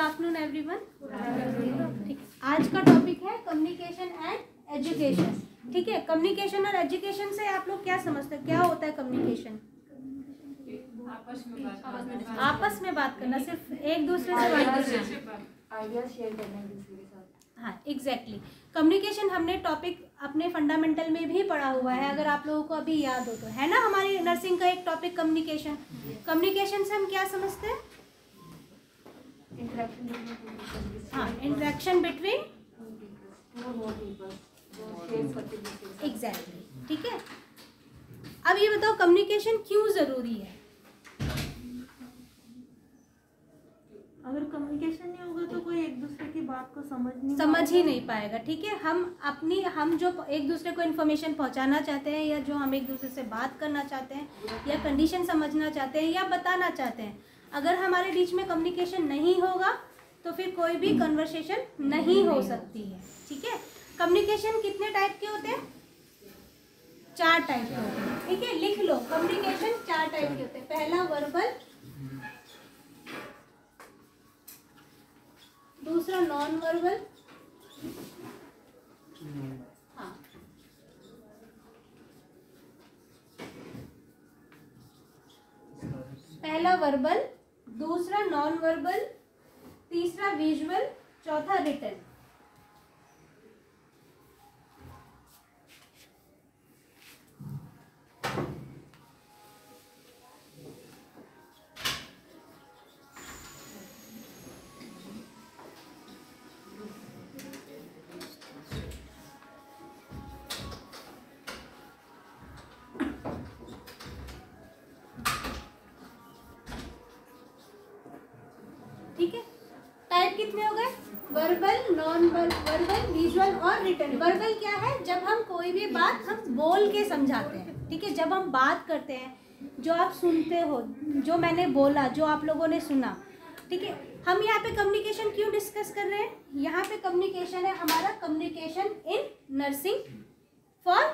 Afternoon everyone. ठीक, आज का टॉपिक है कम्युनिकेशन एंड एजुकेशन। ठीक है, कम्युनिकेशन और एजुकेशन से आप लोग क्या समझते हैं, क्या होता है कम्युनिकेशन? आपस में बात करना, सिर्फ एक दूसरे से बात करना, आइडिया शेयर करना दूसरे के साथ। हाँ एग्जैक्टली। कम्युनिकेशन हमने टॉपिक अपने फंडामेंटल में भी पढ़ा हुआ है, अगर आप लोगों को अभी याद हो तो, है ना। हमारी नर्सिंग का एक टॉपिक कम्युनिकेशन। कम्युनिकेशन से हम क्या समझते हैं? हाँ, इंटरेक्शन बिटवीन एग्जैक्टली। ठीक है, अब ये बताओ कम्युनिकेशन क्यों जरूरी है? अगर कम्युनिकेशन नहीं होगा तो कोई एक दूसरे की बात को समझ ही नहीं पाएगा। ठीक है, हम जो एक दूसरे को इन्फॉर्मेशन पहुंचाना चाहते हैं, या जो हम एक दूसरे से बात करना चाहते हैं, या कंडीशन समझना चाहते हैं, या बताना चाहते हैं, अगर हमारे बीच में कम्युनिकेशन नहीं होगा तो फिर कोई भी कन्वर्सेशन नहीं हो सकती है। ठीक है, कम्युनिकेशन कितने टाइप के होते हैं? 4 टाइप के होते हैं। ठीक है, लिख लो, कम्युनिकेशन 4 टाइप के होते हैं। पहला वर्बल, दूसरा नॉन वर्बल, हाँ, पहला वर्बल, दूसरा नॉन वर्बल, तीसरा विजुअल, चौथा रिटन। ठीक है, टाइप कितने हो गए? वर्बल, नॉन वर्बल, विजुअल और रिटन। वर्बल क्या है? जब हम कोई भी बात हम बोल के समझाते हैं। ठीक है, जब हम बात करते हैं, जो आप सुनते हो, जो मैंने बोला, जो आप लोगों ने सुना। ठीक है, हम यहाँ पे कम्युनिकेशन क्यों डिस्कस कर रहे हैं? यहाँ पे कम्युनिकेशन है हमारा communication in nursing for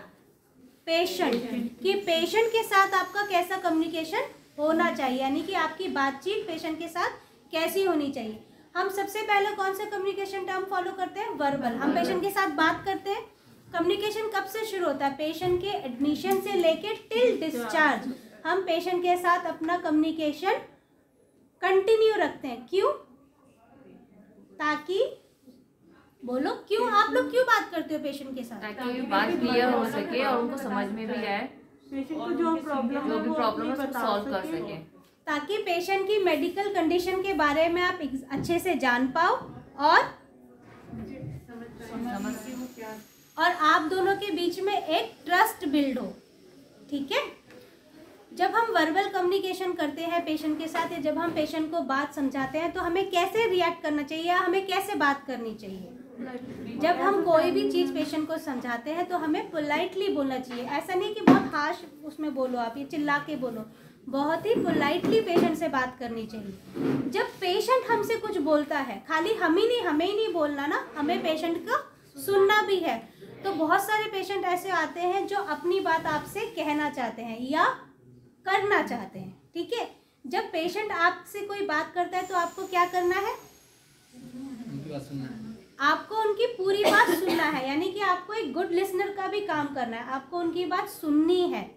patient, कि पेशेंट के साथ आपका कैसा कम्युनिकेशन होना चाहिए, यानी कि आपकी बातचीत पेशेंट के साथ कैसी होनी चाहिए। हम सबसे पहले कौन सा कम्युनिकेशन टर्म फॉलो करते हैं? वर्बल। हम पेशेंट के साथ बात करते हैं। कम्युनिकेशन कब से शुरू होता है? पेशेंट के एडमिशन से लेके टिल डिस्चार्ज हम पेशेंट के साथ अपना कम्युनिकेशन कंटिन्यू रखते हैं। क्यों? ताकि, बोलो क्यों, आप लोग क्यों बात करते हो पेशेंट के साथ? ताकि बात क्लियर हो सके और उनको समझ में भी आए, पेशेंट को जो प्रॉब्लम है उसको सॉल्व कर सके, ताकि पेशेंट की मेडिकल कंडीशन के बारे में आप अच्छे से जान पाओ और आप दोनों के बीच में एक ट्रस्ट बिल्ड हो। ठीक है, जब हम वर्बल कम्युनिकेशन करते हैं पेशेंट के साथ, या जब हम पेशेंट को बात समझाते हैं, तो हमें कैसे रिएक्ट करना चाहिए या हमें कैसे बात करनी चाहिए? जब हम कोई भी चीज़ पेशेंट को समझाते हैं तो हमें पोलाइटली बोलना चाहिए। ऐसा नहीं कि बहुत हार्श उसमें बोलो, आप ये चिल्ला के बोलो, बहुत ही पोलाइटली पेशेंट से बात करनी चाहिए। जब पेशेंट हमसे कुछ बोलता है, खाली हमें ही नहीं बोलना ना, हमें पेशेंट का सुनना भी है। तो बहुत सारे पेशेंट ऐसे आते हैं जो अपनी बात आपसे कहना चाहते हैं या करना चाहते हैं। ठीक है, जब पेशेंट आपसे कोई बात करता है तो आपको क्या करना है? उनकी बात सुनना है, आपको उनकी पूरी बात सुनना है, यानी कि आपको एक गुड लिसनर का भी काम करना है, आपको उनकी बात सुननी है।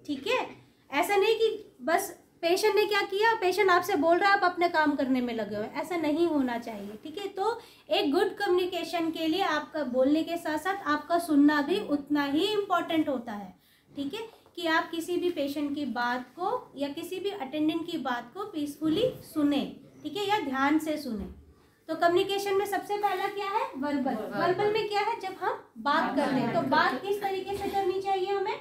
ठीक है, ऐसा नहीं कि बस पेशेंट ने क्या किया, पेशेंट आपसे बोल रहा है, आप अपने काम करने में लगे हो, ऐसा नहीं होना चाहिए। ठीक है, तो एक गुड कम्युनिकेशन के लिए आपका बोलने के साथ साथ आपका सुनना भी उतना ही इम्पोर्टेंट होता है। ठीक है, कि आप किसी भी पेशेंट की बात को या किसी भी अटेंडेंट की बात को पीसफुली सुने। ठीक है, या ध्यान से सुने। तो कम्युनिकेशन में सबसे पहला क्या है? वर्बल। वर्बल में क्या है? जब हम बात कर रहे हैं तो बात किस तरीके से करनी चाहिए हमें?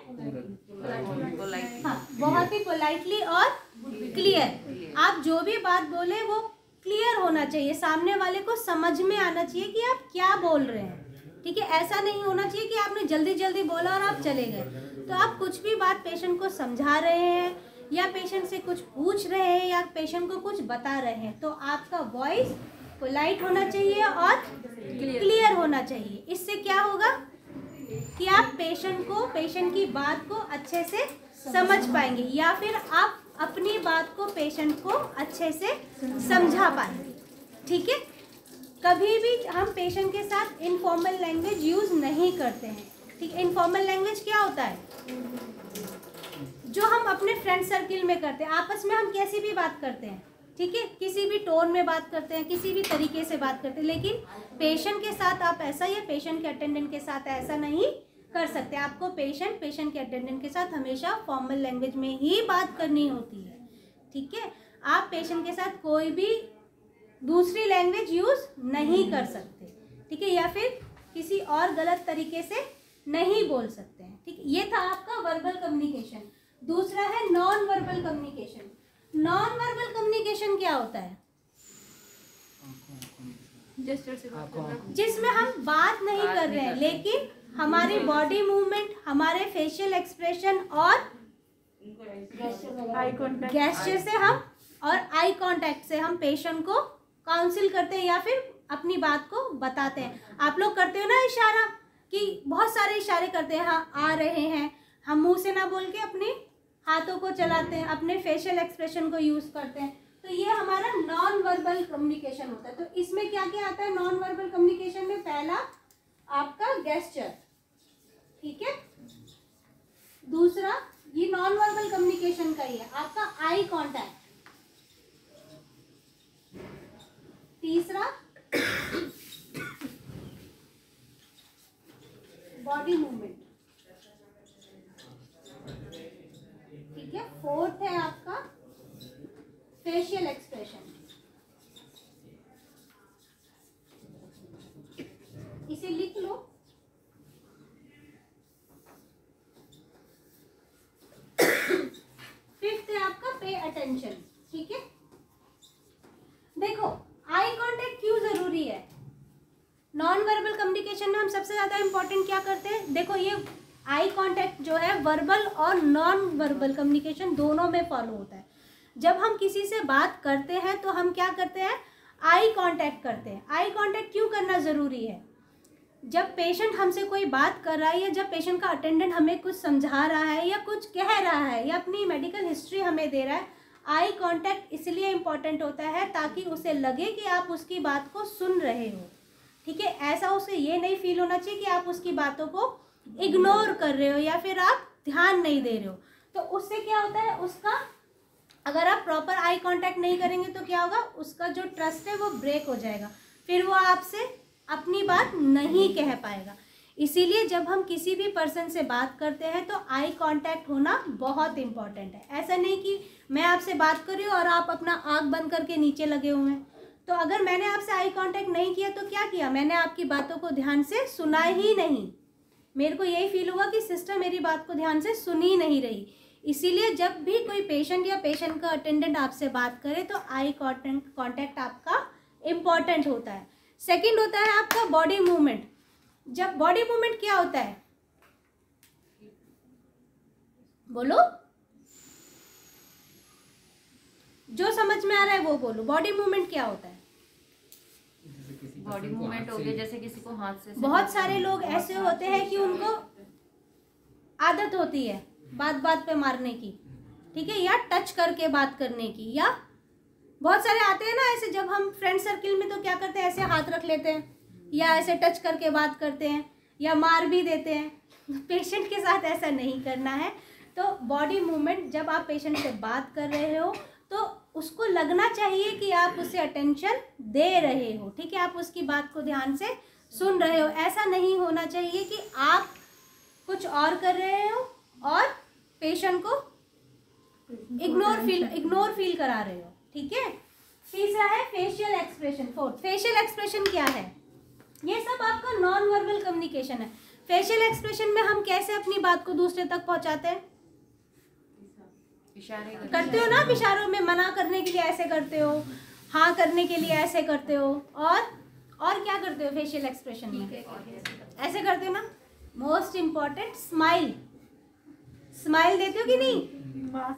हाँ, बहुत ही पोलाइटली और क्लियर। आप जो भी बात बोले वो क्लियर होना चाहिए, सामने वाले को समझ में आना चाहिए कि आप क्या बोल रहे हैं। ठीक है, ऐसा नहीं होना चाहिए कि आपने जल्दी जल्दी बोला और आप चले गए। तो आप कुछ भी बात पेशेंट को समझा रहे हैं, या पेशेंट से कुछ पूछ रहे हैं, या पेशेंट को कुछ बता रहे हैं, तो आपका वॉइस पोलाइट होना चाहिए और क्लियर होना चाहिए। इससे क्या होगा कि आप पेशेंट की बात को अच्छे से समझ पाएंगे, या फिर आप अपनी बात को पेशेंट को अच्छे से समझा पाएंगे। ठीक है। कभी भी हम पेशेंट के साथ इनफॉर्मल लैंग्वेज यूज़ नहीं करते हैं, ठीक है। इनफॉर्मल लैंग्वेज क्या होता है? जो हम अपने फ्रेंड सर्किल में करते हैं, आपस में हम कैसी भी बात करते हैं, ठीक है, किसी भी टोन में बात करते हैं, किसी भी तरीके से बात करते हैं, लेकिन पेशेंट के साथ आप ऐसा या पेशेंट के अटेंडेंट के साथ ऐसा नहीं कर सकते। आपको पेशेंट के अटेंडेंट के साथ हमेशा फॉर्मल लैंग्वेज में ही बात करनी होती है, ठीक है। आप पेशेंट के साथ कोई भी दूसरी लैंग्वेज यूज़ नहीं कर सकते, ठीक है, या फिर किसी और गलत तरीके से नहीं बोल सकते हैं, ठीक है। ये था आपका वर्बल कम्युनिकेशन। दूसरा है non verbal communication. Non verbal communication क्या होता है? जिसमें हम बात नहीं कर रहे हैं, लेकिन हमारी बॉडी मूवमेंट, हमारे फेशियल एक्सप्रेशन और गेस्चर से हम और आई कांटेक्ट से हम पेशेंट को काउंसिल करते हैं या फिर अपनी बात को बताते हैं। आप लोग करते हो ना इशारा, कि बहुत सारे इशारे करते हैं, हाँ आ रहे हैं, हम मुंह से ना बोल के अपने हाथों को चलाते हैं, अपने फेशियल एक्सप्रेशन को यूज़ करते हैं। तो ये हमारा नॉन वर्बल कम्युनिकेशन होता है। तो इसमें क्या क्या आता है नॉन वर्बल कम्युनिकेशन में? पहला आपका गेस्चर, ठीक है। दूसरा ये नॉन वर्बल कम्युनिकेशन का ही है आपका आई कांटेक्ट। तीसरा बॉडी मूवमेंट, ठीक है। फोर्थ है आपका फेशियल एक्सप्रेशन। इसे लिख लो। फिफ्थ है आपका पे अटेंशन, ठीक है। देखो आई कांटेक्ट क्यों जरूरी है? नॉन वर्बल कम्युनिकेशन में हम सबसे ज्यादा इंपॉर्टेंट क्या करते हैं? देखो ये आई कांटेक्ट जो है वर्बल और नॉन वर्बल कम्युनिकेशन दोनों में फॉलो होता है। जब हम किसी से बात करते हैं तो हम क्या करते हैं? आई कांटेक्ट करते हैं। आई कांटेक्ट क्यों करना ज़रूरी है? जब पेशेंट हमसे कोई बात कर रहा है या जब पेशेंट का अटेंडेंट हमें कुछ समझा रहा है या कुछ कह रहा है या अपनी मेडिकल हिस्ट्री हमें दे रहा है, आई कांटेक्ट इसलिए इम्पॉर्टेंट होता है ताकि उसे लगे कि आप उसकी बात को सुन रहे हो, ठीक है। ऐसा उसे ये नहीं फील होना चाहिए कि आप उसकी बातों को इग्नोर कर रहे हो या फिर आप ध्यान नहीं दे रहे हो। तो उससे क्या होता है, उसका अगर आप प्रॉपर आई कांटेक्ट नहीं करेंगे तो क्या होगा, उसका जो ट्रस्ट है वो ब्रेक हो जाएगा, फिर वो आपसे अपनी बात नहीं कह पाएगा। इसीलिए जब हम किसी भी पर्सन से बात करते हैं तो आई कांटेक्ट होना बहुत इम्पॉर्टेंट है। ऐसा नहीं कि मैं आपसे बात कर रही हूँ और आप अपना आँख बंद करके नीचे लगे हुए हैं। तो अगर मैंने आपसे आई कांटेक्ट नहीं किया तो क्या किया? मैंने आपकी बातों को ध्यान से सुना ही नहीं। मेरे को यही फील हुआ कि सिस्टर मेरी बात को ध्यान से सुन ही नहीं रही। इसीलिए जब भी कोई पेशेंट या पेशेंट का अटेंडेंट आपसे बात करे तो आई कांटेक्ट आपका इम्पॉर्टेंट होता है। सेकंड होता है आपका बॉडी मूवमेंट। जब बॉडी मूवमेंट क्या होता है, बोलो, जो समझ में आ रहा है वो बोलो। बॉडी मूवमेंट क्या होता है? बॉडी मूवमेंट हो गया, जैसे किसी को हाथ से बहुत सारे लोग ऐसे होते हैं कि उनको आदत होती है बात बात पे मारने की, ठीक है, या टच करके बात करने की, या बहुत सारे आते हैं ना ऐसे, जब हम फ्रेंड सर्किल में तो क्या करते हैं, ऐसे हाथ रख लेते हैं या ऐसे टच करके बात करते हैं या मार भी देते हैं। पेशेंट के साथ ऐसा नहीं करना है। तो बॉडी मूवमेंट, जब आप पेशेंट से बात कर रहे हो तो उसको लगना चाहिए कि आप उसे अटेंशन दे रहे हो, ठीक है, आप उसकी बात को ध्यान से सुन रहे हो। ऐसा नहीं होना चाहिए कि आप कुछ और कर रहे हो और पेशेंट को इग्नोर फील करा रहे हो, ठीक है। तीसरा है facial expression. Fourth, facial expression क्या है? ये सब आपका नॉन वर्बल कम्युनिकेशन है। फेशियल एक्सप्रेशन में हम कैसे अपनी बात को दूसरे तक पहुंचाते हैं? इशारे करते हो ना, आप इशारों में मना करने के लिए ऐसे करते हो, हाँ करने के लिए ऐसे करते हो, और क्या करते हो फेशियल एक्सप्रेशन में? ऐसे करते हो ना। मोस्ट इम्पॉर्टेंट स्माइल, स्माइल देते हो कि नहीं?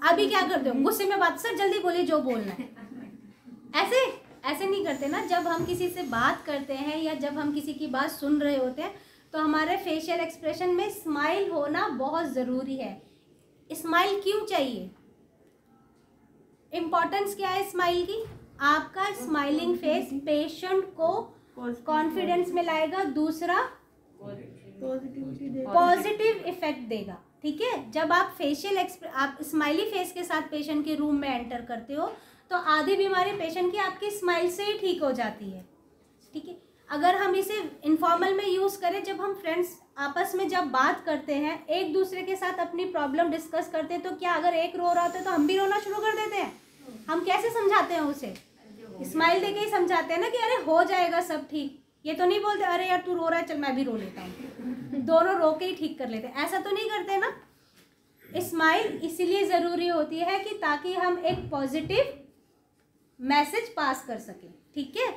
अभी क्या करते हो? गुस्से में बात, सर जल्दी बोलिए जो बोलना है, ऐसे नहीं करते ना। जब हम किसी से बात करते हैं या जब हम किसी की बात सुन रहे होते हैं तो हमारे फेशियल एक्सप्रेशन में स्माइल होना बहुत ज़रूरी है। स्माइल क्यों चाहिए? इम्पोर्टेंस क्या है स्माइल की? आपका स्माइलिंग फेस पेशेंट को कॉन्फिडेंस में लाएगा, दूसरा पॉजिटिविटी दे पॉजिटिव इफेक्ट देगा। ठीक है, जब आप आप स्माइली फेस के साथ पेशेंट के रूम में एंटर करते हो तो आधी बीमारी पेशेंट की आपकी स्माइल से ही ठीक हो जाती है। ठीक है, अगर हम इसे इनफॉर्मल में यूज़ करें, जब हम फ्रेंड्स आपस में जब बात करते हैं, एक दूसरे के साथ अपनी प्रॉब्लम डिस्कस करते हैं, तो क्या अगर एक रो रहा होता है तो हम भी रोना शुरू कर देते हैं? हम कैसे समझाते हैं उसे? स्माइल देके ही समझाते हैं ना कि अरे हो जाएगा सब ठीक। ये तो नहीं बोलते अरे यार तू रो रहा है चल मैं भी रो लेता हूँ, दोनों रो के ही ठीक कर लेते हैं, ऐसा तो नहीं करते ना। स्माइल इसलिए ज़रूरी होती है कि ताकि हम एक पॉजिटिव मैसेज पास कर सकें। ठीक है,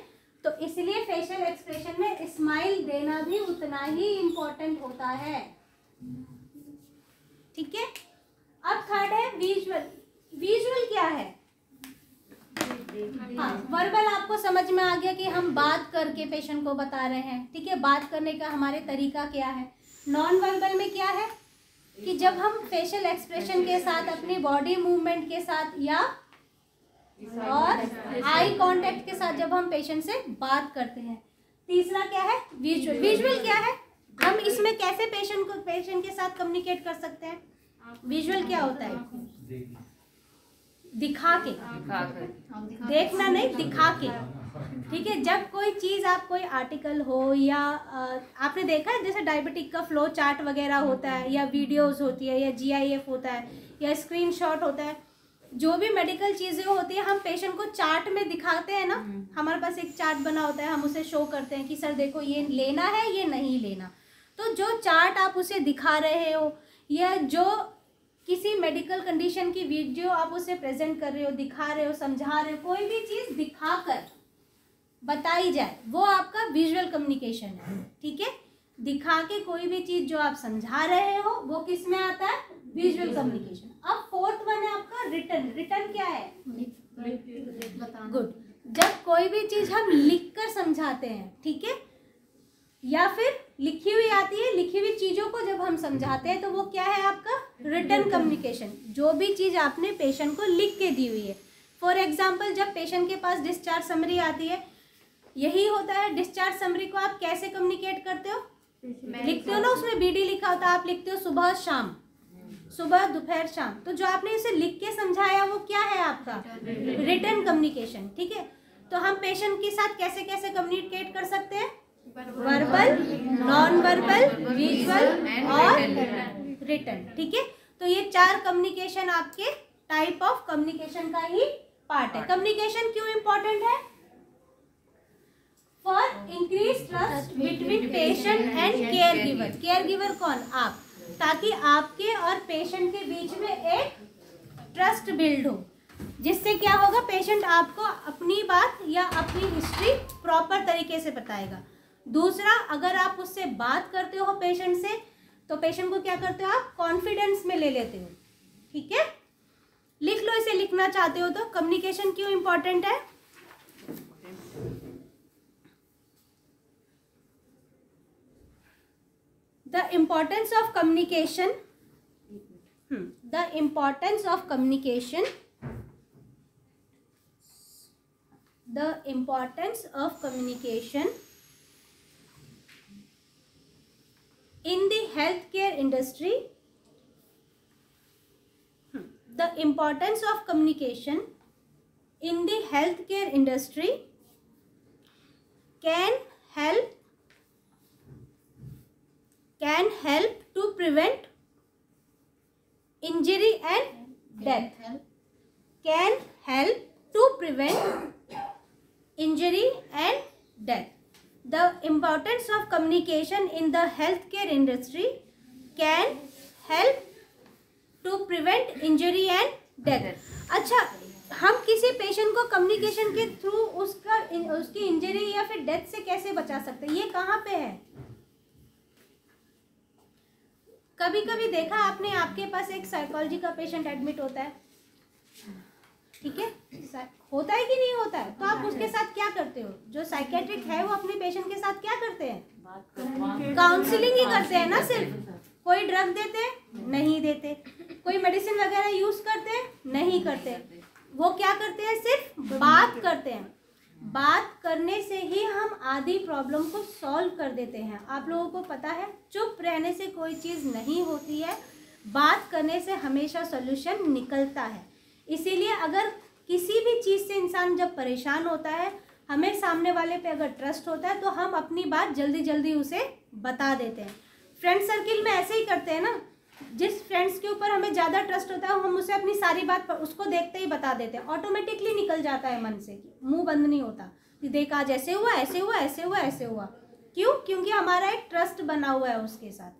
तो इसलिए फेशियल एक्सप्रेशन में स्माइल देना भी उतना ही इम्पोर्टेंट होता है। ठीक है, अब थर्ड है विजुअल। विजुअल क्या है? हाँ, वर्बल आपको समझ में आ गया कि हम बात करके पेशेंट को बता रहे हैं। ठीक है, बात करने का हमारे तरीका क्या है। नॉन वर्बल में क्या है कि जब हम फेशियल एक्सप्रेशन के साथ, अपनी बॉडी मूवमेंट के साथ या और आई कांटेक्ट के साथ जब हम पेशेंट से बात करते हैं। तीसरा क्या है? विजुअल। विजुअल क्या है? हम इसमें कैसे पेशेंट के साथ कम्युनिकेट कर सकते हैं? विजुअल क्या होता है? दिखा के, देखना नहीं, दिखा के। ठीक है, जब कोई चीज़, आप कोई आर्टिकल हो या आपने देखा है जैसे डायबिटिक का फ्लो चार्ट वगैरह होता है, या वीडियोस होती है, या GIF होता है, या स्क्रीनशॉट होता है, जो भी मेडिकल चीज़ें होती है हम पेशेंट को चार्ट में दिखाते हैं ना। हमारे पास एक चार्ट बना होता है, हम उसे शो करते हैं कि सर देखो ये लेना है, ये नहीं लेना। तो जो चार्ट आप उसे दिखा रहे हो, या जो किसी मेडिकल कंडीशन की वीडियो आप उसे प्रेजेंट कर रहे हो, दिखा रहे हो, समझा रहे हो, कोई भी चीज़ दिखाकर बताई जाए, वो आपका विजुअल कम्युनिकेशन है। ठीक है, दिखा के कोई भी चीज़ जो आप समझा रहे हो वो किस में आता है? Visual communication. अब फोर्थ वन है आपका रिटन। रिटन क्या है? गुड। जब कोई भी चीज़ हम लिख कर समझाते हैं, ठीक है, या फिर लिखी हुई आती है, लिखी हुई चीज़ों को जब हम समझाते हैं तो वो क्या है आपका? Written communication. जो भी चीज़ आपने पेशेंट को लिख के दी हुई है। फॉर एग्जाम्पल, जब पेशेंट के पास डिस्चार्ज समरी आती है, यही होता है। डिस्चार्ज समरी को आप कैसे कम्युनिकेट करते हो? लिखते हो ना, उसमें BD लिखा होता है, आप लिखते हो सुबह शाम, सुबह दोपहर शाम। तो जो आपने इसे लिख के समझाया वो क्या है आपका? Written communication. ठीक है, तो हम पेशेंट के साथ कैसे कैसे कम्युनिकेट कर सकते हैं? वर्बल, नॉन वर्बल, विजुअल और रिटन। ठीक है, तो ये 4 कम्युनिकेशन आपके टाइप ऑफ कम्युनिकेशन का ही पार्ट है। कम्युनिकेशन क्यों इंपॉर्टेंट है? For increase trust between patient and care giver. Care giver कौन? आप। ताकि आपके और पेशेंट के बीच में एक ट्रस्ट बिल्ड हो, जिससे क्या होगा? पेशेंट आपको अपनी बात या अपनी हिस्ट्री प्रॉपर तरीके से बताएगा। दूसरा, अगर आप उससे बात करते हो पेशेंट से, तो पेशेंट को क्या करते हो आप? कॉन्फिडेंस में ले लेते हो। ठीक है, लिख लो इसे, लिखना चाहते हो तो। कम्युनिकेशन क्यों इंपॉर्टेंट है? The importance of communication. The importance of communication. The importance of communication in the healthcare industry. The importance of communication in the healthcare industry can help to prevent injury and death. Can help to prevent injury and death. The importance of communication in the healthcare industry can help to prevent injury and death. अच्छा, हम किसी patient को communication के through उसकी injury या फिर death से कैसे बचा सकते हैं? ये कहाँ पे है? कभी कभी देखा आपने, आपके पास एक साइकोलॉजी का पेशेंट एडमिट होता है, ठीक है, होता है कि नहीं होता है? तो आप उसके साथ क्या करते हो? जो साइकेट्रिक है वो अपने पेशेंट के साथ क्या करते हैं? काउंसलिंग ही करते हैं ना। सिर्फ कोई ड्रग देते हैं? नहीं देते। कोई मेडिसिन वगैरह यूज करते हैं? नहीं करते। वो क्या करते हैं, सिर्फ बात करते हैं। बात करने से ही हम आधी प्रॉब्लम को सॉल्व कर देते हैं। आप लोगों को पता है, चुप रहने से कोई चीज़ नहीं होती है, बात करने से हमेशा सॉल्यूशन निकलता है। इसीलिए अगर किसी भी चीज़ से इंसान जब परेशान होता है, हमें सामने वाले पे अगर ट्रस्ट होता है तो हम अपनी बात जल्दी जल्दी उसे बता देते हैं। फ्रेंड सर्किल में ऐसे ही करते हैं ना, जिस फ्रेंड्स के ऊपर हमें ज़्यादा ट्रस्ट होता है हम उसे अपनी सारी बात उसको देखते ही बता देते हैं, ऑटोमेटिकली निकल जाता है मन से, मुंह बंद नहीं होता कि देख आज ऐसे हुआ ऐसे हुआ ऐसे हुआ ऐसे हुआ। क्यों? क्योंकि हमारा एक ट्रस्ट बना हुआ है उसके साथ।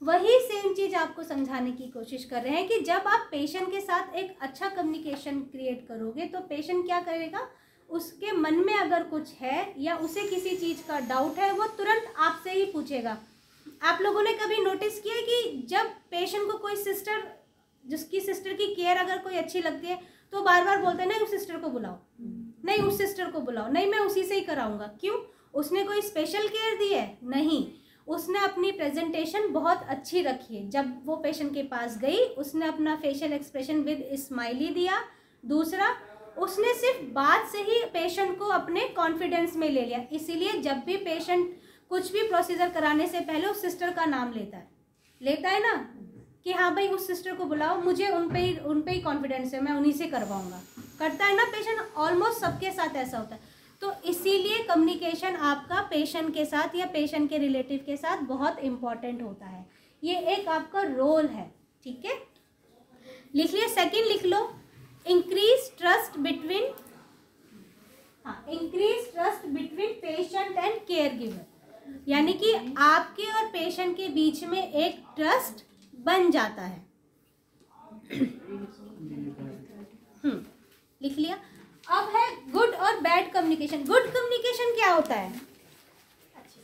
वही सेम चीज़ आपको समझाने की कोशिश कर रहे हैं कि जब आप पेशेंट के साथ एक अच्छा कम्युनिकेशन क्रिएट करोगे तो पेशेंट क्या करेगा, उसके मन में अगर कुछ है या उसे किसी चीज़ का डाउट है वो तुरंत आपसे ही पूछेगा। आप लोगों ने कभी नोटिस किया है कि जब पेशेंट को कोई सिस्टर, जिसकी सिस्टर की केयर अगर कोई अच्छी लगती है तो बार बार बोलते हैं नहीं उस सिस्टर को बुलाओ, नहीं उस सिस्टर को बुलाओ, नहीं मैं उसी से ही कराऊंगा। क्यों? उसने कोई स्पेशल केयर दी है? नहीं, उसने अपनी प्रेजेंटेशन बहुत अच्छी रखी है। जब वो पेशेंट के पास गई उसने अपना फेशियल एक्सप्रेशन विद स्माइली दिया। दूसरा, उसने सिर्फ बात से ही पेशेंट को अपने कॉन्फिडेंस में ले लिया। इसीलिए जब भी पेशेंट कुछ भी प्रोसीजर कराने से पहले उस सिस्टर का नाम लेता है ना, कि हाँ भाई उस सिस्टर को बुलाओ, मुझे उन पे ही कॉन्फिडेंस है, मैं उन्हीं से करवाऊंगा। करता है ना पेशेंट, ऑलमोस्ट सबके साथ ऐसा होता है। तो इसीलिए कम्युनिकेशन आपका पेशेंट के साथ या पेशेंट के रिलेटिव के साथ बहुत इम्पॉर्टेंट होता है। ये एक आपका रोल है, ठीक है। लिख लिया, सेकंड लिख लो, increase trust between patient and caregiver. यानी कि आपके और पेशेंट के बीच में एक ट्रस्ट बन जाता है। लिख लिया। अब है गुड और बैड कम्युनिकेशन। गुड कम्युनिकेशन क्या होता है,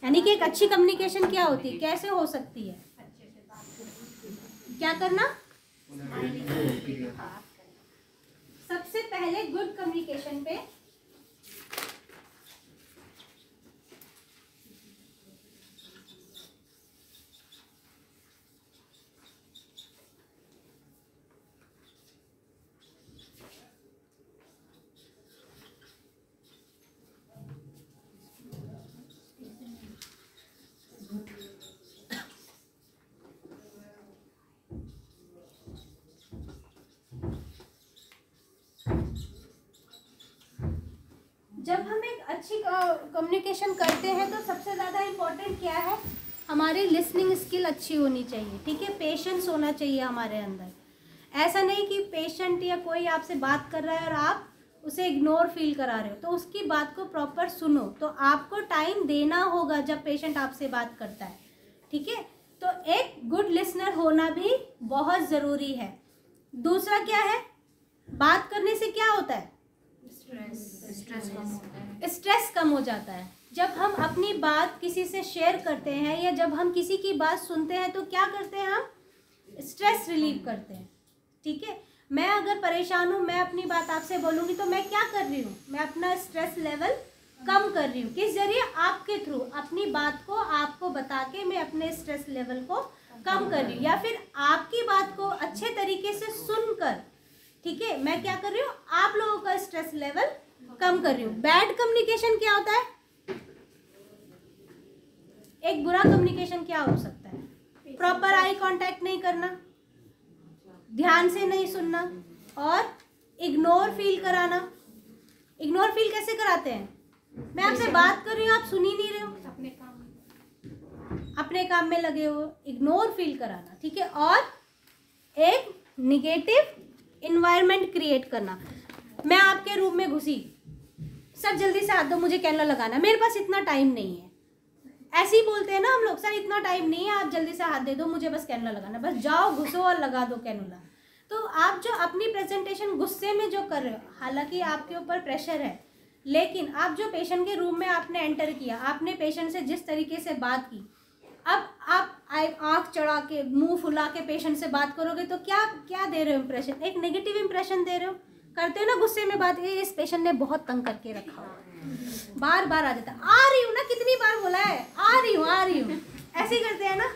यानी कि एक अच्छी कम्युनिकेशन क्या होती है, कैसे हो सकती है? क्या करना? सबसे पहले गुड कम्युनिकेशन पे जब हम एक अच्छी कम्युनिकेशन करते हैं तो सबसे ज़्यादा इम्पोर्टेंट क्या है, हमारी लिसनिंग स्किल अच्छी होनी चाहिए, ठीक है। पेशेंस होना चाहिए हमारे अंदर। ऐसा नहीं कि पेशेंट या कोई आपसे बात कर रहा है और आप उसे इग्नोर फील करा रहे हो, तो उसकी बात को प्रॉपर सुनो। तो आपको टाइम देना होगा जब पेशेंट आपसे बात करता है, ठीक है। तो एक गुड लिसनर होना भी बहुत ज़रूरी है। दूसरा क्या है, बात करने से क्या होता है, स्ट्रेस कम हो जाता है। जब हम अपनी बात किसी से शेयर करते हैं या जब हम किसी की बात सुनते हैं तो क्या करते हैं, हम स्ट्रेस रिलीव करते हैं, ठीक है। मैं अगर परेशान हूँ, मैं अपनी बात आपसे बोलूँगी तो मैं क्या कर रही हूँ, मैं अपना स्ट्रेस लेवल कम कर रही हूँ। किस जरिए? आपके थ्रू, अपनी बात को आपको बता के मैं अपने स्ट्रेस लेवल को कम कर रही हूँ, या फिर आपकी बात को अच्छे तरीके से सुनकर, ठीक है, मैं क्या कर रही हूँ, आप लोगों का स्ट्रेस लेवल कम कर रही हूँ। बैड कम्युनिकेशन क्या होता है, एक बुरा कम्युनिकेशन क्या हो सकता है, प्रॉपर आई कांटेक्ट नहीं करना, ध्यान से नहीं सुनना और इग्नोर फील कराना। इग्नोर फील कैसे कराते हैं, मैं आपसे बात कर रही हूँ, आप सुन ही नहीं रहे हो, अपने काम में लगे हो, इग्नोर फील कराना, ठीक है। और एक निगेटिव इन्वायरमेंट क्रिएट करना। मैं आपके रूम में घुसी, सर जल्दी से हाथ दो, मुझे कैनुला लगाना, मेरे पास इतना टाइम नहीं है। ऐसे ही बोलते हैं ना हम लोग, सर इतना टाइम नहीं है, आप जल्दी से हाथ दे दो, मुझे बस कैनुला लगाना, बस जाओ घुसो और लगा दो कैनुला। तो आप जो अपनी प्रेजेंटेशन गुस्से में जो कर रहे हो, हालांकि आपके ऊपर प्रेशर है, लेकिन आप जो पेशेंट के रूम में आपने एंटर किया, आपने पेशेंट से जिस तरीके से बात की, अब आप आँख चढ़ा के मुंह फुला के पेशेंट से बात करोगे तो क्या क्या दे रहे हो इंप्रेशन, एक नेगेटिव इंप्रेशन दे रहे हो। करते हो ना गुस्से में बात, इस पेशेंट ने बहुत तंग करके रखा हुआ, बार बार आ जाता, आ रही हूँ ना, कितनी बार बोला है, आ रही हूँ, ऐसे ही करते हैं ना।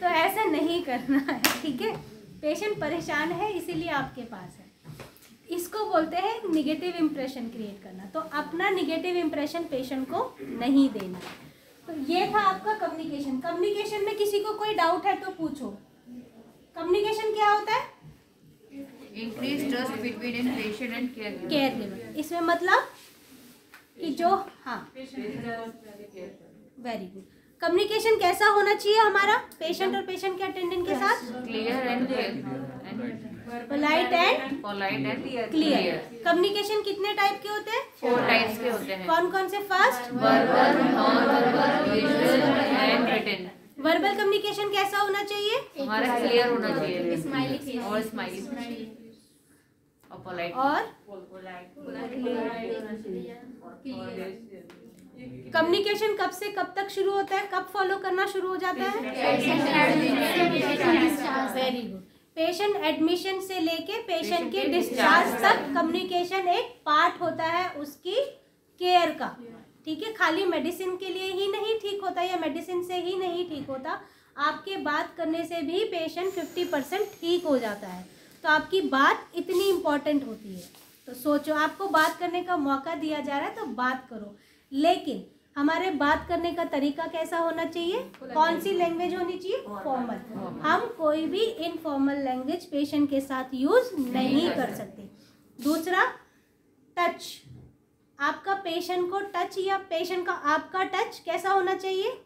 तो ऐसा नहीं करना है, ठीक है। पेशेंट परेशान है इसीलिए आपके पास है, इसको बोलते हैं निगेटिव इम्प्रेशन क्रिएट करना। तो अपना निगेटिव इम्प्रेशन पेशेंट को नहीं देना। तो ये था आपका कम्युनिकेशन। कम्युनिकेशन में किसी को कोई डाउट है तो पूछो। कम्युनिकेशन क्या होता है? Increase trust between an patient and care caregiver. इसमें मतलब कि जो, हाँ, वेरी गुड। कम्युनिकेशन कैसा होना चाहिए हमारा पेशेंट और पेशेंट के अटेंडेंट के साथ? Clear and polite and clear. Communication कितने टाइप के होते हैं? 4 टाइप्स के होते हैं। कौन कौन से? First verbal, non verbal, visual and written. Verbal communication कैसा होना चाहिए? हमारा क्लियर होना चाहिए स्माइली फेस और स्माइली और पोलाइट। और कम्युनिकेशन कब से कब तक शुरू होता है, कब फॉलो करना शुरू हो जाता है? Very good. पेशेंट एडमिशन से लेके पेशेंट के डिस्चार्ज तक कम्युनिकेशन एक पार्ट होता है उसकी केयर का। ठीक है, खाली मेडिसिन के लिए ही नहीं ठीक होता या मेडिसिन से ही नहीं ठीक होता, आपके बात करने से भी पेशेंट 50% ठीक हो जाता है। तो आपकी बात इतनी इम्पोर्टेंट होती है। तो सोचो, आपको बात करने का मौका दिया जा रहा है तो बात करो, लेकिन हमारे बात करने का तरीका कैसा होना चाहिए? कौन सी लैंग्वेज होनी चाहिए? फॉर्मल। हम कोई भी इनफॉर्मल लैंग्वेज पेशेंट के साथ यूज नहीं कर सकते। दूसरा, टच। आपका पेशेंट को टच या पेशेंट का आपका टच कैसा होना चाहिए?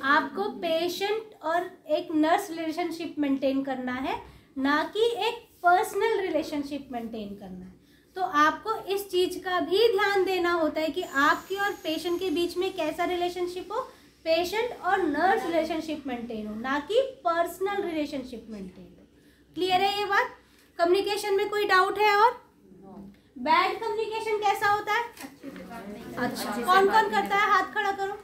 आपको पेशेंट और एक नर्स रिलेशनशिप मेंटेन करना है, ना कि एक पर्सनल रिलेशनशिप मेंटेन करना है। तो आपको इस चीज का भी ध्यान देना होता है कि आपकी और पेशेंट के बीच में कैसा रिलेशनशिप हो, पेशेंट और नर्स रिलेशनशिप मेंटेन हो, ना कि पर्सनल रिलेशनशिप मेंटेन हो। क्लियर है ये बात? कम्युनिकेशन में कोई डाउट है? और बैड कम्युनिकेशन कैसा होता है? अच्छा, कौन कौन करता है? हाथ खड़ा करो।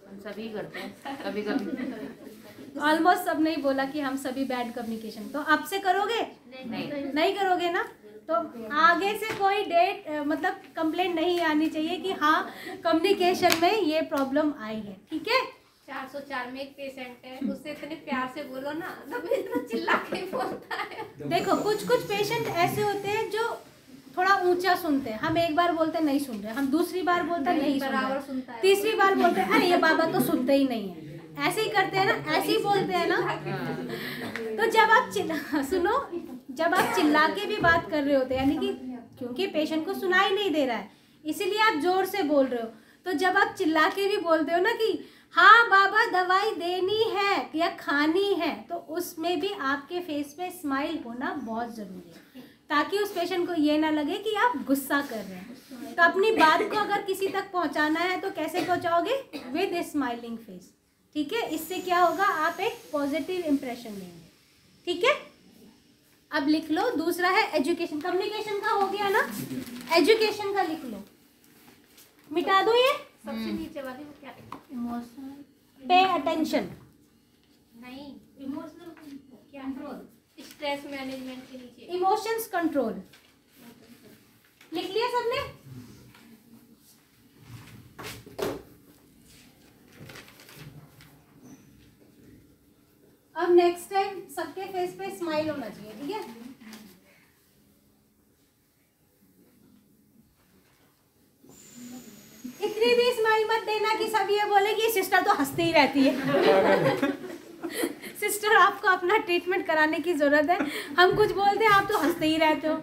हम सभी करते हैं कभी कभी। ऑलमोस्ट सब नहीं बोला कि हम सभी बैड कम्युनिकेशन। तो अब से करोगे? नहीं करोगे ना? तो आगे से कोई डेट मतलब कंप्लेंट नहीं आनी चाहिए कि हाँ कम्युनिकेशन में ये प्रॉब्लम आई है। ठीक है? 404 में एक पेशेंट है, उससे इतने प्यार से बोलो ना, तब इतना चिल्ला के बोलता है। देखो, कुछ पेशेंट ऐसे होते हैं जो थोड़ा ऊंचा सुनते हैं। हम एक बार बोलते नहीं सुन रहे, हम दूसरी बार बोलते नहीं सुन बराबर रहे, सुनता है। तीसरी बार बोलते हैं अरे ये बाबा तो सुनते ही नहीं है। ऐसे ही करते हैं ना, ऐसे ही बोलते हैं ना। तो जब आप सुनो, जब आप चिल्ला के भी बात कर रहे होते हैं, यानी कि क्योंकि पेशेंट को सुनाई नहीं दे रहा है इसीलिए आप जोर से बोल रहे हो, तो जब आप चिल्ला के भी बोलते हो ना कि हाँ बाबा दवाई देनी है या खानी है, तो उसमें भी आपके फेस पे स्माइल होना बहुत ज़रूरी है, ताकि उस पेशेंट को ये ना लगे कि आप गुस्सा कर रहे हैं। तो अपनी बात को अगर किसी तक पहुंचाना है तो कैसे पहुंचाओगे? With a smiling face. ठीक है? इससे क्या होगा? आप एक पॉजिटिव इंप्रेशन देंगे। ठीक है? अब लिख लो। दूसरा है एजुकेशन। कम्युनिकेशन का हो गया ना, एजुकेशन का लिख लो। मिटा दो ये सबसे नीचे वाली वो क्या है? Emotional pay attention. नहीं, इमोशनल कंट्रोल, स्ट्रेस मैनेजमेंट के नीचे इमोशंस कंट्रोल लिख लिया सबने? अब नेक्स्ट टाइम सबके फेस पे स्माइल होना चाहिए। ठीक है? इतनी भी स्माइल मत देना कि सब ये बोले कि सिस्टर तो हंसती ही रहती है। सिस्टर, आपको अपना ट्रीटमेंट कराने की ज़रूरत है। हम कुछ बोलते हैं, आप तो हंसते ही रहते हो।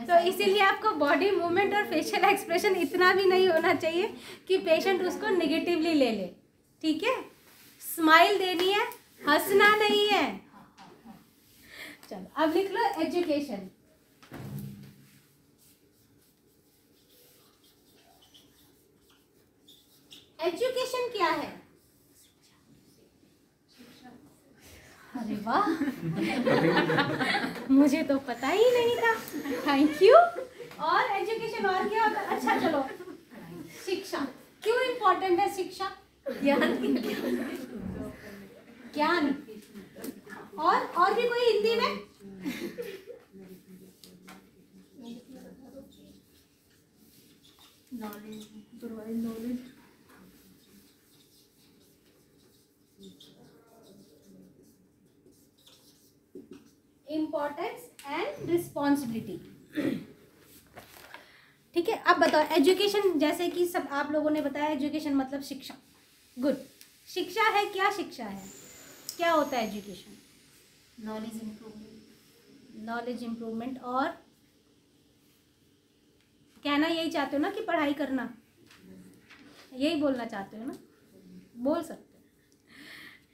तो इसीलिए आपको बॉडी मूवमेंट और फेशियल एक्सप्रेशन इतना भी नहीं होना चाहिए कि पेशेंट उसको नेगेटिवली ले ले। ठीक है? स्माइल देनी है, हंसना नहीं है। चलो अब लिख लो एजुकेशन। एजुकेशन क्या है? अरे वाह, मुझे तो पता ही नहीं था। Thank you. और एजुकेशन और क्या होता है? अच्छा चलो, शिक्षा। क्यों इम्पोर्टेंट है शिक्षा? ज्ञान। और भी कोई हिंदी में? Knowledge. Important importance and responsibility. ठीक है, अब बताओ एजुकेशन, जैसे कि सब आप लोगों ने बताया एजुकेशन मतलब शिक्षा। गुड, शिक्षा है क्या? शिक्षा है, क्या होता है education? Knowledge improvement. Knowledge improvement. और कहना यही चाहते हो ना कि पढ़ाई करना, यही बोलना चाहते हो ना? बोल सकते हो,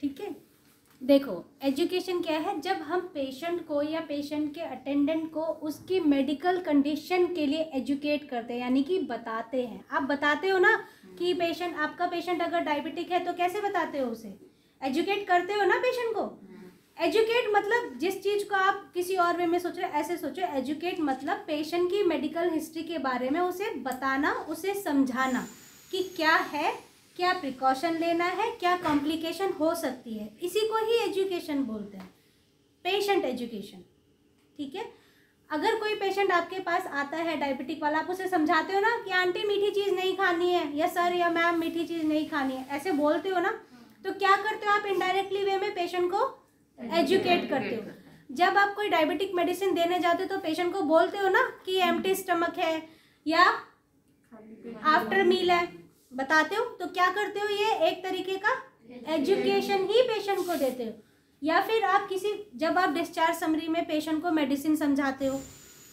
ठीक है। देखो एजुकेशन क्या है, जब हम पेशेंट को या पेशेंट के अटेंडेंट को उसकी मेडिकल कंडीशन के लिए एजुकेट करते हैं, यानी कि बताते हैं। आप बताते हो ना कि पेशेंट, आपका पेशेंट अगर डायबिटिक है तो कैसे बताते हो उसे? एजुकेट करते हो ना पेशेंट को। एजुकेट मतलब जिस चीज़ को आप किसी और वे में सोच रहे ऐसे सोचो। एजुकेट मतलब पेशेंट की मेडिकल हिस्ट्री के बारे में उसे बताना, उसे समझाना कि क्या है, क्या प्रिकॉशन लेना है, क्या कॉम्प्लिकेशन हो सकती है। इसी को ही एजुकेशन बोलते हैं, पेशेंट एजुकेशन। ठीक है, अगर कोई पेशेंट आपके पास आता है डायबिटिक वाला, आप उसे समझाते हो ना कि आंटी मीठी चीज़ नहीं खानी है, या सर या मैम मीठी चीज़ नहीं खानी है, ऐसे बोलते हो ना, तो क्या करते हो आप? इनडायरेक्टली वे में पेशेंट को एजुकेट करते हो। जब आप कोई डायबिटिक मेडिसिन देने जाते हो तो पेशेंट को बोलते हो ना कि एम्प्टी स्टमक है या आफ्टर मील है, बताते हो। तो क्या करते हो? ये एक तरीके का एजुकेशन ही पेशेंट को देते हो। या फिर आप जब आप डिस्चार्ज समरी में पेशेंट को मेडिसिन समझाते हो,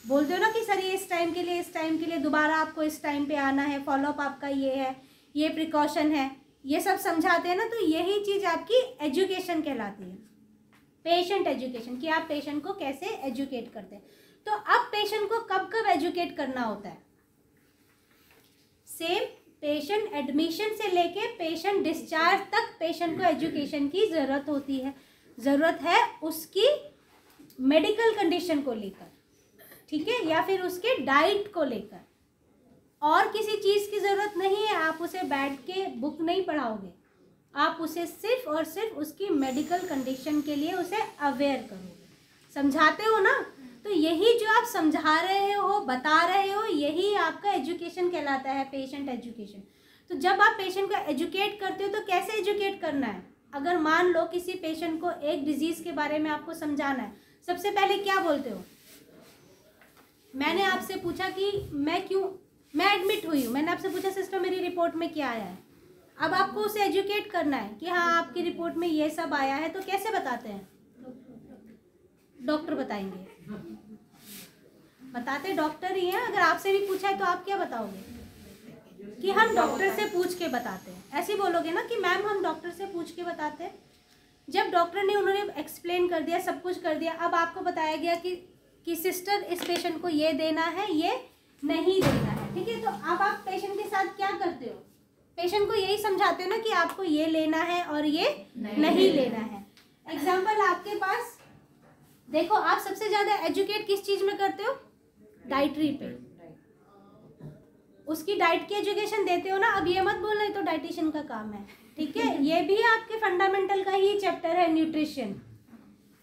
बोलते हो ना कि सर ये इस टाइम के लिए दोबारा आपको इस टाइम पे आना है, फॉलोअप आपका ये है, ये प्रिकॉशन है, ये सब समझाते हैं ना, तो यही चीज़ आपकी एजुकेशन कहलाती है, पेशेंट एजुकेशन, कि आप पेशेंट को कैसे एजुकेट करते हैं। तो अब पेशेंट को कब कब एजुकेट करना होता है? सेम पेशेंट एडमिशन से लेके पेशेंट डिस्चार्ज तक पेशेंट को एजुकेशन की ज़रूरत होती है। ज़रूरत है उसकी मेडिकल कंडीशन को लेकर, ठीक है, या फिर उसके डाइट को लेकर। और किसी चीज़ की ज़रूरत नहीं है, आप उसे बैठ के बुक नहीं पढ़ाओगे, आप उसे सिर्फ और सिर्फ उसकी मेडिकल कंडीशन के लिए उसे अवेयर करोगे, समझाते हो ना। तो यही जो आप समझा रहे हो, बता रहे हो, यही आपका एजुकेशन कहलाता है, पेशेंट एजुकेशन। तो जब आप पेशेंट को एजुकेट करते हो तो कैसे एजुकेट करना है? अगर मान लो किसी पेशेंट को एक डिजीज़ के बारे में आपको समझाना है, सबसे पहले क्या बोलते हो? मैंने आपसे पूछा कि मैं एडमिट हुई हूँ, मैंने आपसे पूछा सिस्टर मेरी रिपोर्ट में क्या आया है। अब आपको उसे एजुकेट करना है कि हाँ आपकी रिपोर्ट में ये सब आया है, तो कैसे बताते हैं? डॉक्टर बताएंगे, बताते डॉक्टर ही हैं। अगर आपसे भी पूछा है तो आप क्या बताओगे? कि हम डॉक्टर से पूछ के बताते हैं, ऐसे बोलोगे ना कि मैम हम डॉक्टर से पूछ के बताते हैं। जब डॉक्टर ने उन्होंने एक्सप्लेन कर दिया, सब कुछ कर दिया, अब आपको बताया गया कि सिस्टर इस पेशेंट को ये देना है, ये नहीं देना है, ठीक है। तो अब आप पेशेंट के साथ क्या करते हो? पेशेंट को यही समझाते हो ना कि आपको ये लेना है और ये नहीं लेना है। एग्जाम्पल आपके पास देखो, आप सबसे ज़्यादा एजुकेट किस चीज़ में करते हो? डाइटरी पे, उसकी डाइट की एजुकेशन देते हो ना। अब ये मत बोलना तो डाइटिशियन का काम है, ठीक है, ये भी आपके फंडामेंटल का ही चैप्टर है, न्यूट्रिशन।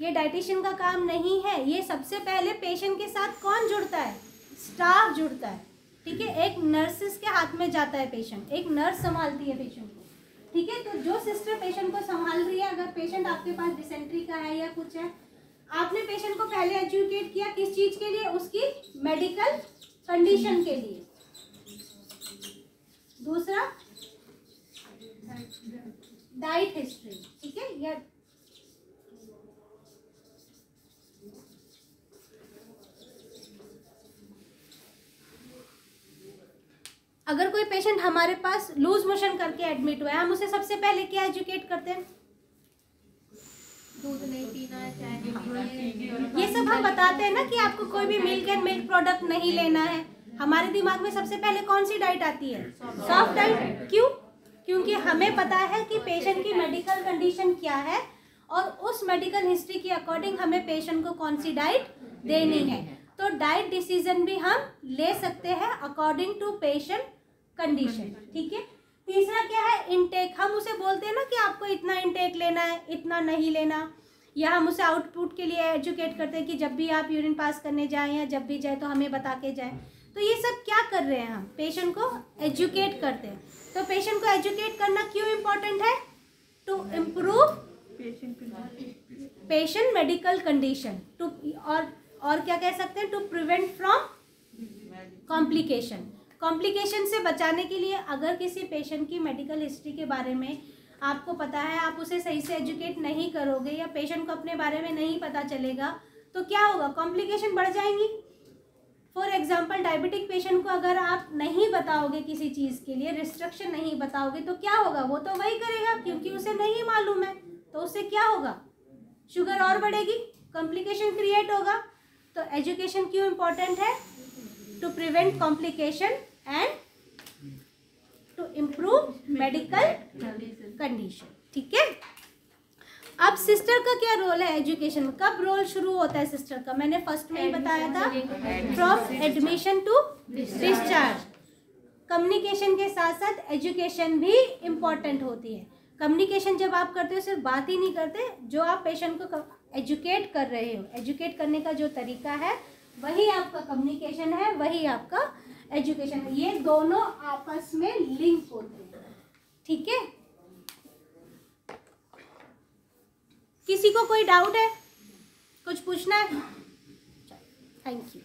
ये डाइटिशियन का काम नहीं है। ये सबसे पहले पेशेंट के साथ कौन जुड़ता है? स्टाफ जुड़ता है, ठीक है। एक नर्सिस के हाथ में जाता है पेशेंट, एक नर्स संभालती है पेशेंट को, ठीक है। तो जो सिस्टर पेशेंट को संभाल रही है, अगर पेशेंट आपके पास डिसेंट्री का है या कुछ है, आपने पेशेंट को पहले एजुकेट किया किस चीज़ के लिए? उसकी मेडिकल कंडीशन के लिए। दूसरा डाइट हिस्ट्री, ठीक है। या अगर कोई पेशेंट हमारे पास लूज मोशन करके एडमिट हुआ है, हम उसे सबसे पहले क्या एजुकेट करते हैं? दूध नहीं पीना है, चाय नहीं पीना है, ये सब हम बताते हैं ना कि आपको कोई भी मिल्क एंड मिल्क प्रोडक्ट नहीं लेना है। हमारे दिमाग में सबसे पहले कौन सी डाइट आती है? Soft diet. क्यों? क्योंकि हमें पता है कि पेशेंट की मेडिकल कंडीशन क्या है और उस मेडिकल हिस्ट्री के अकॉर्डिंग हमें पेशेंट को कौन सी डाइट देनी है। तो डाइट डिसीजन भी हम ले सकते हैं अकॉर्डिंग टू पेशेंट कंडीशन, ठीक है। तीसरा क्या है? इनटेक। हम उसे बोलते हैं ना कि आपको इतना इनटेक लेना है, इतना नहीं लेना। या हम उसे आउटपुट के लिए एजुकेट करते हैं कि जब भी आप यूरिन पास करने जाएं या जब भी जाए तो हमें बता के जाएं। तो ये सब क्या कर रहे हैं? हम पेशेंट को एजुकेट करते हैं। तो पेशेंट को एजुकेट करना क्यों इम्पोर्टेंट है? To improve patient medical condition to, और क्या कह सकते हैं, to prevent from complication. Complication से बचाने के लिए अगर किसी पेशेंट की मेडिकल हिस्ट्री के बारे में आपको पता है, आप उसे सही से एजुकेट नहीं करोगे या पेशेंट को अपने बारे में नहीं पता चलेगा तो क्या होगा, कॉम्प्लिकेशन बढ़ जाएंगी। फॉर एग्जाम्पल डायबिटिक पेशेंट को अगर आप नहीं बताओगे किसी चीज़ के लिए, रिस्ट्रिक्शन नहीं बताओगे तो क्या होगा, वो तो वही करेगा क्योंकि उसे नहीं मालूम है, तो उससे क्या होगा, शुगर और बढ़ेगी, कॉम्प्लिकेशन क्रिएट होगा। तो एजुकेशन क्यों इम्पोर्टेंट है, to prevent complication and to improve medical condition. ठीक है, अब सिस्टर का क्या रोल है एजुकेशन, कब रोल शुरू होता है सिस्टर का, मैंने फर्स्ट में ही बताया था, from admission to discharge. Communication के साथ साथ एजुकेशन भी इम्पॉर्टेंट होती है। कम्युनिकेशन जब आप करते हो सिर्फ बात ही नहीं करते, जो आप पेशेंट को एजुकेट कर रहे हो, एजुकेट करने का जो तरीका है वही आपका कम्युनिकेशन है, वही आपका एजुकेशन है। ये दोनों आपस में लिंक होते हैं। ठीक है, किसी को कोई डाउट है, कुछ पूछना है? Thank you.